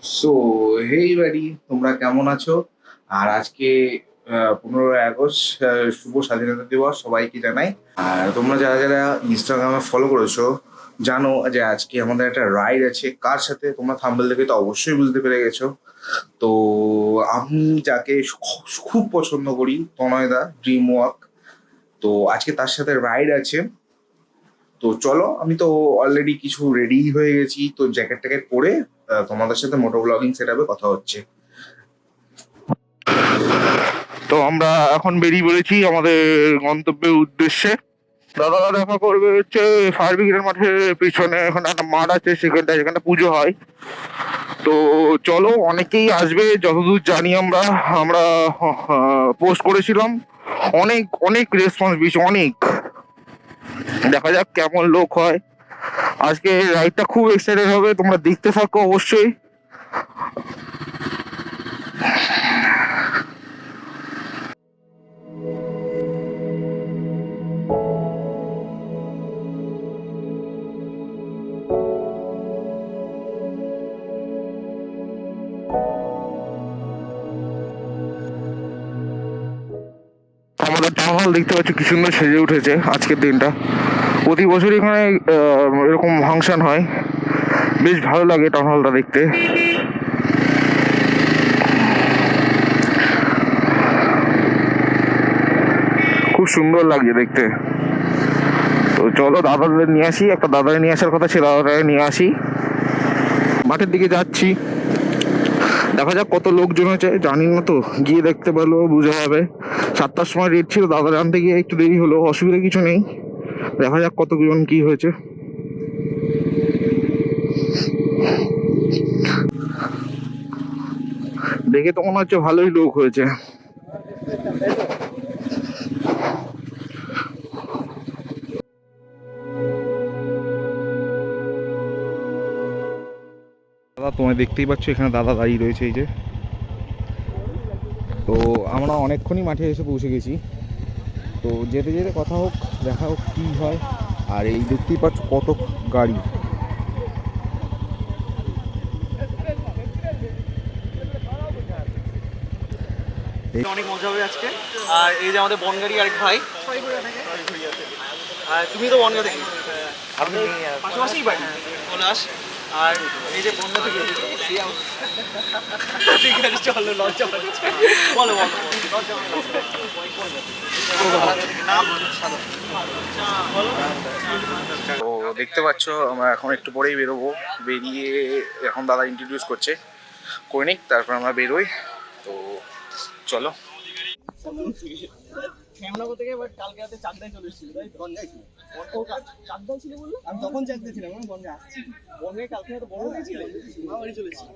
So hey বাড়ি, তোমরা কেমন আছো? আর আজকে 15ই আগস্ট, শুভ স্বাধীনতা দিবস সবাইকে জানাই। আর তোমরা যারা যারা ইনস্টাগ্রামে ফলো করেছো জানো যে আজকে আমাদের একটা রাইড আছে। কার সাথে তোমরা থাম্বনেল দেখে তো অবশ্যই বুঝতে পেরে গেছো। তো আমি যাকে খুব পছন্দ করি, তনয়দা ড্রিম ওয়াক, তো আজকে তার সাথে রাইড আছে। তো চলো, আমি তো অলরেডি কিছু রেডি হয়ে গেছি, তো জ্যাকেট ট্যাকেট পরে তোমাদের সাথে মোটো ব্লগিং সেটআপে কথা হচ্ছে। তো আমরা এখন বেরিয়ে পড়েছি আমাদের গন্তব্যের উদ্দেশ্যে। দাদারা দেখা করবে হচ্ছে ফায়ার ব্রিগেডের মাঠের পিছনে, এখানে একটা মাঠ আছে, যেখানে পুজো হয়। তো চলো, অনেকেই আসবে যতদূর জানি। আমরা আমরা পোস্ট করেছিলাম, অনেক অনেক রেসপন্স পেয়েছি, অনেক। দেখা যাক কেমন লোক হয়। আজকে রাইডটা খুব এক্সাইটেড হবে, তোমরা দেখতে থাকো অবশ্যই। আমাদের টাউন হল দেখতে পাচ্ছি কি সুন্দর সেজে উঠেছে আজকের দিনটা। প্রতি বছরই এখানে এরকম ফাংশন হয়, বেশ ভালো লাগে টাউন হলটা দেখতে। খুব সুন্দর লাগছে দেখতে। তো চলো দাদাদের নিয়ে আসি, একটা দাদারে নিয়ে আসার কথা ছিল, দাদারে নিয়ে আসি। মাঠের দিকে যাচ্ছি, দেখা যাক কত লোকজন হয়েছে, জানি না তো, গিয়ে দেখতে পারলেও বোঝা যাবে। 7টার সময় রেট ছিল, দাদার আনতে গিয়ে একটু দেরি হলো, অসুবিধা কিছু নেই। দেখা যাক কতজন কি হয়েছে। দেখে তো মনে হচ্ছে ভালোই লোক হয়েছে। দাদা, তোমায় দেখতেই পাচ্ছ, এখানে দাদা দাঁড়িয়ে রয়েছে, এই যে। তো আমরা অনেকক্ষণই মাঠে এসে পৌঁছে গেছি। তো যেতে যেতে কথা হোক, দেখা হোক কী হয়। আর এই দেখতেই পাচ্ছ কত গাড়ি। অনেক মজা হবে আজকে। আর এই যে আমাদের বনগাড়ি আরেক ভাই, আর তুমি তো বনগা থেকে, আপনি পাশাপাশিই বাড়ি পলাশ। আর এই যে বনগা থেকে ঠিক আছে, চলো লজ্জা পাচ্ছে, বলো বলো লজ্জা তো দেখতে পাচ্ছ আমরা এখন একটু পরেই বেরোবো। বেরিয়ে এখন দাদা ইন্ট্রোডিউস করছে, করে নিক, তারপর আমরা বেরোই। তো চলো। ক্যামেরা করতে গিয়ে কালকে রাতে চাকদায় চলে এসেছিল, তাই বনগায় ছিল। চাকদায় ছিল বললো, আমি তখন চাকদায় ছিলাম, আমি বনগায় আসছি। বনগায় কালকে রাতে বড় হয়েছিল, আমার বাড়ি চলে এসেছিল।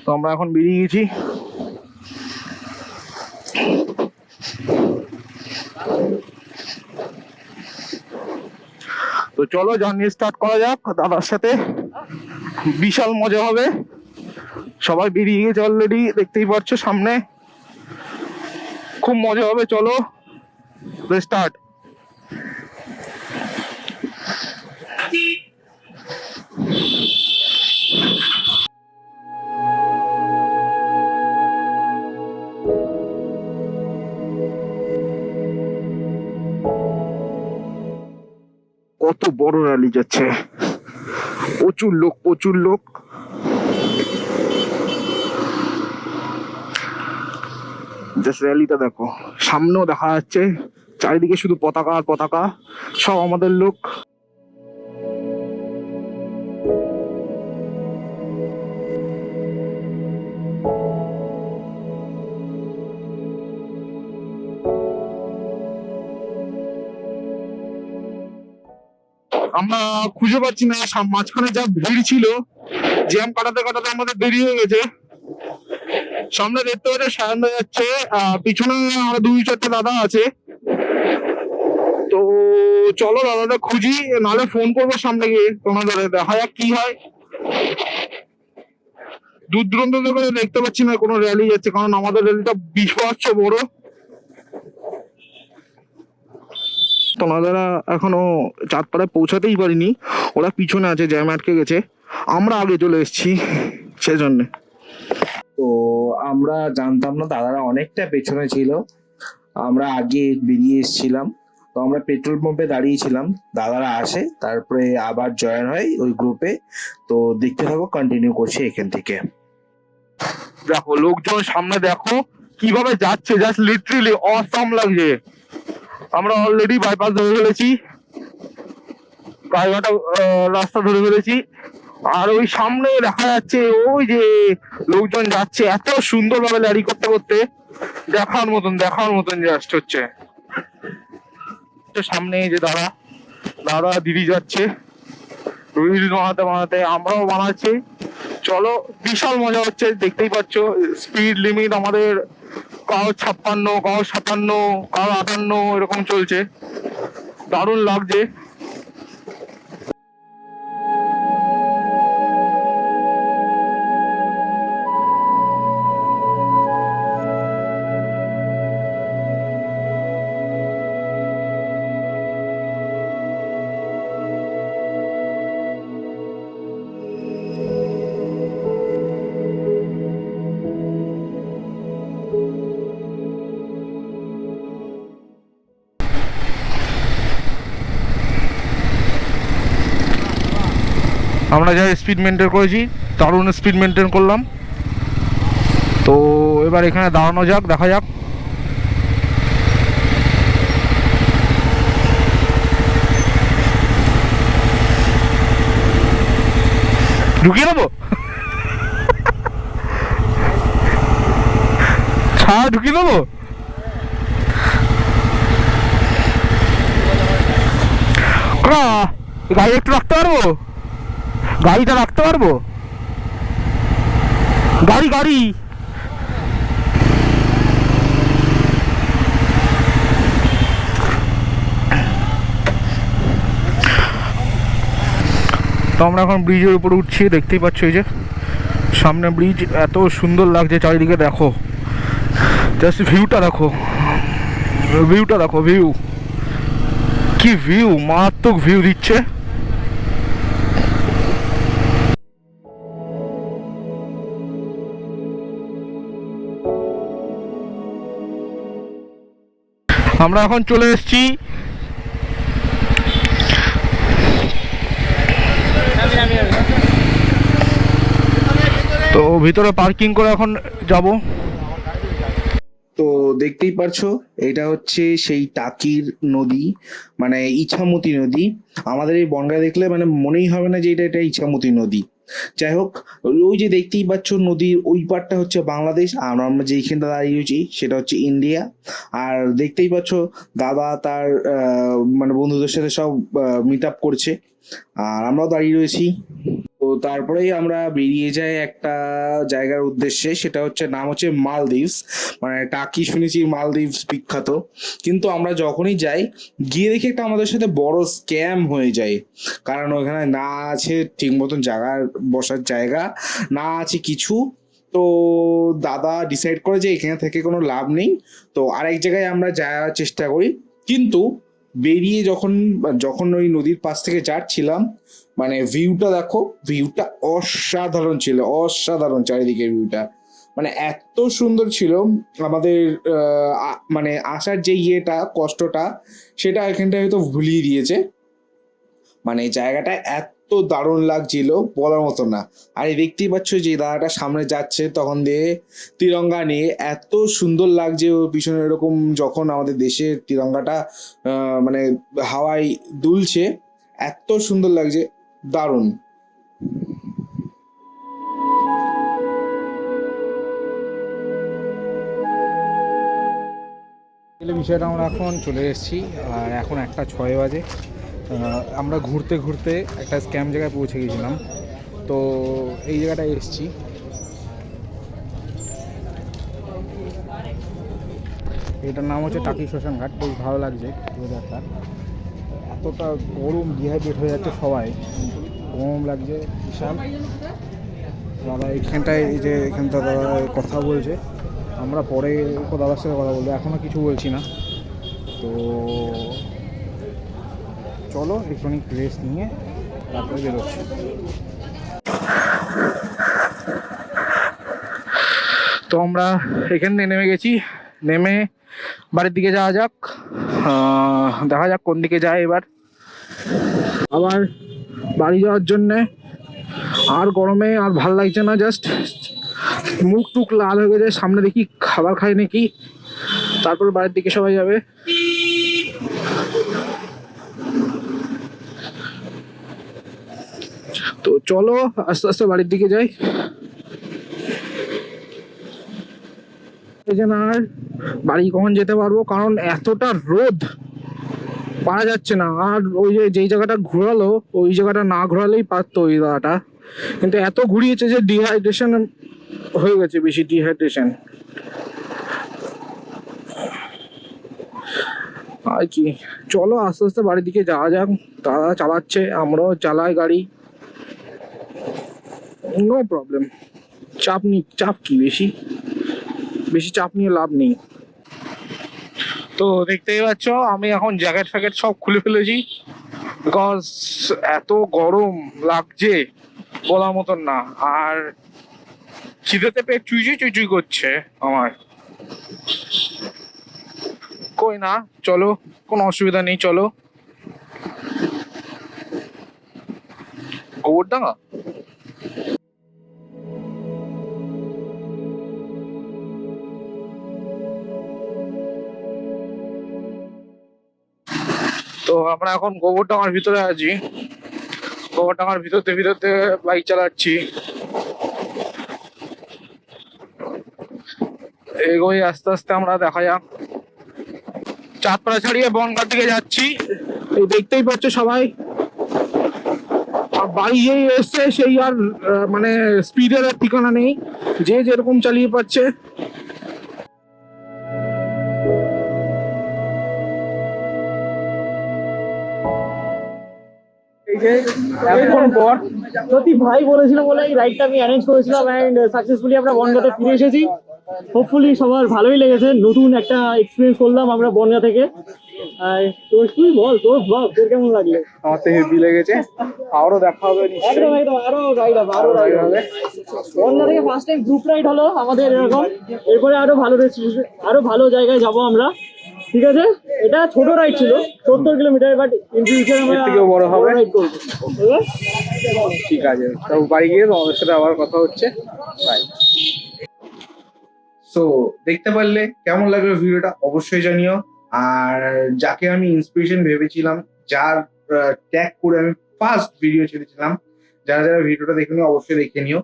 তো আমরা এখন বেরিয়ে গেছি। তো চলো জার্নি স্টার্ট করা যাক দাদার সাথে, বিশাল মজা হবে। সবাই বেরিয়ে গেছে অলরেডি, দেখতেই পাচ্ছ সামনে, খুব মজা হবে। চলো স্টার্ট। কত বড় র্যালি যাচ্ছে, প্রচুর লোক প্রচুর লোক। জাস্ট র্যালিটা দেখো, সামনেও দেখা যাচ্ছে চারিদিকে শুধু পতাকা আর পতাকা, সব আমাদের লোক। আমরা খুঁজে পাচ্ছি না, মাঝখানে যা ভিড় ছিল, জ্যাম কাটাতে কাটাতে আমাদের দেরি হয়ে গেছে। সামনে দেখতে পাচ্ছি সায়ান্ন যাচ্ছে, পিছনে আমরা 2-4টে দাদা আছে। তো চলো দাদাটা খুঁজি, নাহলে ফোন করবো সামনে গিয়ে, তোমাদের দেখা যাক কি হয়। দূর দূরান্ত থেকে দেখতে পাচ্ছি না কোনো র্যালি যাচ্ছে, কারণ আমাদের র্যালিটা বিভৎস বড়। তোনাদেরা এখনো চাঁদপাড়ায় পৌঁছাতেই পারিনি, ওরা পিছনে আছে, জ্যাম আটকে গেছে, আমরা আগে চলে এসেছি সেজন্য। তো আমরা জানতাম না, দাদারা অনেকটা পেছনে ছিল, আমরা আগে বেরিয়ে এসেছিলাম। তো আমরা পেট্রোল পাম্পে দাঁড়িয়েছিলাম, দাদারা আসে, তারপরে আবার জয়েন হয় ওই গ্রুপে। তো দেখতে থাকো, কন্টিনিউ করছি এখান থেকে। দেখো লোকজন সামনে দেখো কিভাবে যাচ্ছে, জাস্ট লিটারালি অসাম লাগছে। আমরা অলরেডি বাইপাস ধরে ফেলেছি, গাইঘাটা রাস্তা ধরে ফেলেছি, আর ওই সামনে দেখা যাচ্ছে ওই যে লোকজন যাচ্ছে, এত সুন্দর ভাবে ল্যারি করতে করতে, দেখার মতন জাস্ট হচ্ছে। সামনে যে দাদা দাদা দিদি যাচ্ছে, রিল বানাতে আমরাও বানাচ্ছি। চলো, বিশাল মজা হচ্ছে, দেখতেই পাচ্ছ। স্পিড লিমিট আমাদের কারো 56, কারো 57, কারো 58 এরকম চলছে, দারুণ লাগছে। আমরা যা স্পিড মেনটেন করেছি, দারুণ স্পিড মেনটেন করলাম। তো এবার এখানে দাঁড়ানো যাক, দেখা যাক। ঢুকিয়ে দেবো, ঢুকিয়ে দেবো। গাড়ি একটু রাখতে পারবো, গাড়িটা রাখতে পারবো, গাড়ি তো আমরা এখন ব্রিজের উপরে উঠছি, দেখতেই পাচ্ছ এই যে সামনে ব্রিজ, এত সুন্দর লাগছে চারিদিকে। দেখো জাস্ট ভিউটা দেখো, ভিউ কি ভিউ, মারাত্মক ভিউ দিচ্ছে। আমরা এখন চলে এসেছি তো ভিতরে পার্কিং করে এখন যাব। তো দেখতেই পারছো, এটা হচ্ছে সেই টাকির নদী, মানে ইছামতি নদী। আমাদের এই বনগাঁ দেখলে মানে মনেই হবে না যে এটা ইছামতি নদী। যাই হোক, ওই যে দেখতেই পাচ্ছ নদীর ওই পারটা হচ্ছে বাংলাদেশ, আর আমরা যেইখানটা দাঁড়িয়েছি সেটা হচ্ছে ইন্ডিয়া। আর দেখতেই পাচ্ছ দাদা তার মানে বন্ধুদের সাথে সব মিট আপ করছে, আর আমরাও দাঁড়িয়ে রয়েছি। তো তারপরেই আমরা বেরিয়ে যাই একটা জায়গার উদ্দেশ্যে, সেটা হচ্ছে নাম হচ্ছে মালদ্বীপস। মানে টাকি শুনেছি মালদ্বীপস বিখ্যাত, কিন্তু আমরা যখনই যাই গিয়ে দেখি একটা আমাদের সাথে বড় স্ক্যাম হয়ে যায়। কারণ ওখানে না আছে ঠিক মতন বসার জায়গা, না আছে কিছু। তো দাদা ডিসাইড করে যে এখানে থেকে কোনো লাভ নেই, তো আরেক জায়গায় আমরা যাওয়ার চেষ্টা করি। কিন্তু বেরিয়ে যখন ওই নদীর পাশ থেকে যাচ্ছিলাম, মানে ভিউটা দেখো, ভিউটা অসাধারণ ছিল, অসাধারণ চারিদিকের ভিউটা, মানে এত সুন্দর ছিল। আমাদের মানে আসার যে কষ্টটা, সেটা এখানটায় হয়তো ভুলিয়ে দিয়েছে। মানে জায়গাটা এত এত দারুণ লাগছিল বলার মতো না। আর এই দেখতেই পাচ্ছ যে দাদাটা সামনে যাচ্ছে তখন দিয়ে তিরঙ্গা নিয়ে, এত সুন্দর লাগছে ওর পিছনে এরকম যখন আমাদের দেশের তিরঙ্গাটা মানে হাওয়ায় দুলছে, এত সুন্দর লাগছে, দারুণ। বিষয়টা আমরা এখন চলে এসেছি, আর এখন 1:06 বাজে। আমরা ঘুরতে ঘুরতে একটা স্ক্যাম জায়গায় পৌঁছে গেছিলাম, তো এই জায়গাটায় এসেছি। এটার নাম হচ্ছে টাকি শ্মশান ঘাট। বেশ ভালো লাগছে ওয়েদারটা, এতটা গরম, ডিহাইড্রেট হয়ে যাচ্ছে সবাই, গরম লাগছে বিশাল। দাদা এখানটায়, এই যে এখানটা দাদা কথা বলছে, আমরা পরে দাদার সাথে কথা বলবো, এখনও কিছু বলছি না। তো চলো একটুখানি রেস্ট নিয়ে তারপরে বেরোচ্ছি। তো আমরা এখান থেকে নেমে গেছি, নেমে বাড়ির দিকে যাওয়া যাক। দেখা যাক কোন দিকে যায় এবার। আবার বাড়ি যাওয়ার জন্যে, আর গরমে আর ভাল লাগছে না, জাস্ট মুখ টুক লাল হয়ে গেছে। সামনে দেখি খাবার খাই নাকি, তারপর বাড়ির দিকে সবাই যাবে। তো চলো আস্তে আস্তে বাড়ির দিকে যাই। আর বাড়ি কখন যেতে পারবো, কারণ এতটা রোদ, পারা যাচ্ছে না। আর ওই যে যেই জায়গাটা ঘোরালো, ওই জায়গাটা না ঘোরালেই পারতো ওই জায়গাটা, কিন্তু এত ঘুরিয়েছে যে ডিহাইড্রেশন হয়ে গেছে, বেশি ডিহাইড্রেশন আর কি। চলো আস্তে আস্তে বাড়ির দিকে যাওয়া যাক। দাদা চালাচ্ছে, আমরাও চালাই গাড়ি, নো প্রবলেম। চাপ কি, বেশি চাপ নিয়ে লাভ নেই। তো দেখতেই পাচ্ছ আমি এখন জ্যাকেট ফ্যাকেট সব খুলে ফেলেছি, বিকজ এত গরম লাগছে বলার মতন না। আর খিদেতে পেট চুই করছে আমার। কই না, চলো, কোনো অসুবিধা নেই, চলো। গোবরডাঙ্গা, তো আমরা এখন গোবরডাঙ্গার ভিতরে আছি। গোবরডাঙ্গার ভিতরতে ভিতরতে বাইক চালাচ্ছি, এগোই আস্তে আস্তে। আমরা দেখা যাক, চাঁদপাড়া ছাড়িয়ে বনগাঁ দিকে যাচ্ছি, এই দেখতেই পাচ্ছ সবাই। আর বাড়ি যেই এসছে সেই আর মানে স্পিডের আর ঠিকানা নেই, যে যেরকম চালিয়ে পাচ্ছে। এখন পর সত্যি ভাই বলেছিল বলে এই রাইডটা আমি অ্যারেঞ্জ করেছিলাম, এন্ড সাকসেসফুলি আমরা বনগাঁতে ফিরে এসেছি। হোপফুলি সবার ভালোই লেগেছে, নতুন একটা এক্সপিরিয়েন্স করলাম আমরা বনগাঁ থেকে। তোর তুই বল, তোর ব্লগ তোর কেমন লাগলো? আমার তো হেভি লেগেছে, আরো দেখা হবে একদম একদম, আরো রাইড হবে, আরো রাইড হবে। বনগাঁ থেকে ফার্স্ট টাইম গ্রুপ রাইড হলো আমাদের এরকম, এরপরে আরো ভালো জায়গায় যাব আমরা। ঠিক আছে, এটা ছোট রাইড ছিল, 70 কিলোমিটার, বাট ইন ফিউচার আমরা থেকেও বড় হবে। রাইড করব। ঠিক আছে, তো বাড়ি গিয়ে তোমাদের সাথে আবার কথা হচ্ছে, বাই। সো দেখতে পারলে কেমন লাগলো ভিডিওটা অবশ্যই জানিও। আর যাকে আমি ইন্সপিরেশন ভেবেছিলাম, যার ট্যাগ করে আমি ফার্স্ট ভিডিও ছেড়েছিলাম, যারা যারা ভিডিওটা দেখে অবশ্যই দেখে নিও।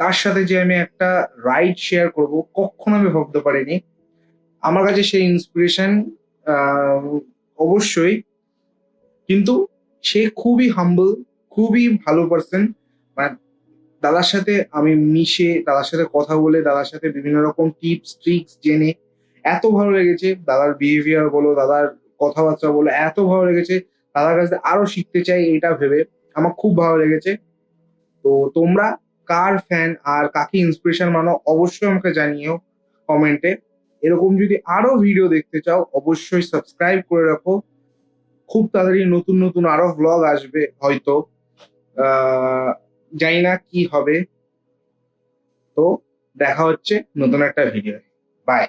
তার সাথে যে আমি একটা রাইড শেয়ার করব, কখনো আমি ভাবতে পারিনি। আমার কাছে সেই ইন্সপিরেশন অবশ্যই, কিন্তু সে খুবই হাম্বল, খুবই ভালো পার্সন। মানে দাদার সাথে আমি মিশে, দাদার সাথে কথা বলে, দাদার সাথে বিভিন্ন রকম টিপস ট্রিক্স জেনে এত ভালো লেগেছে। দাদার বিহেভিয়ার বলো, দাদার কথাবার্তা বলো, এত ভালো লেগেছে। দাদার কাছে আরো শিখতে চাই, এটা ভেবে আমার খুব ভালো লেগেছে। তো তোমরা কার ফ্যান আর কাকে ইন্সপিরেশন মানো অবশ্যই আমাকে জানিও কমেন্টে। এরকম যদি আরো ভিডিও দেখতে চাও অবশ্যই সাবস্ক্রাইব করে রাখো। খুব তাড়াতাড়ি নতুন নতুন আরো ভ্লগ আসবে হয়তো, জানি না কি হবে। তো দেখা হচ্ছে নতুন একটা ভিডিও, বাই।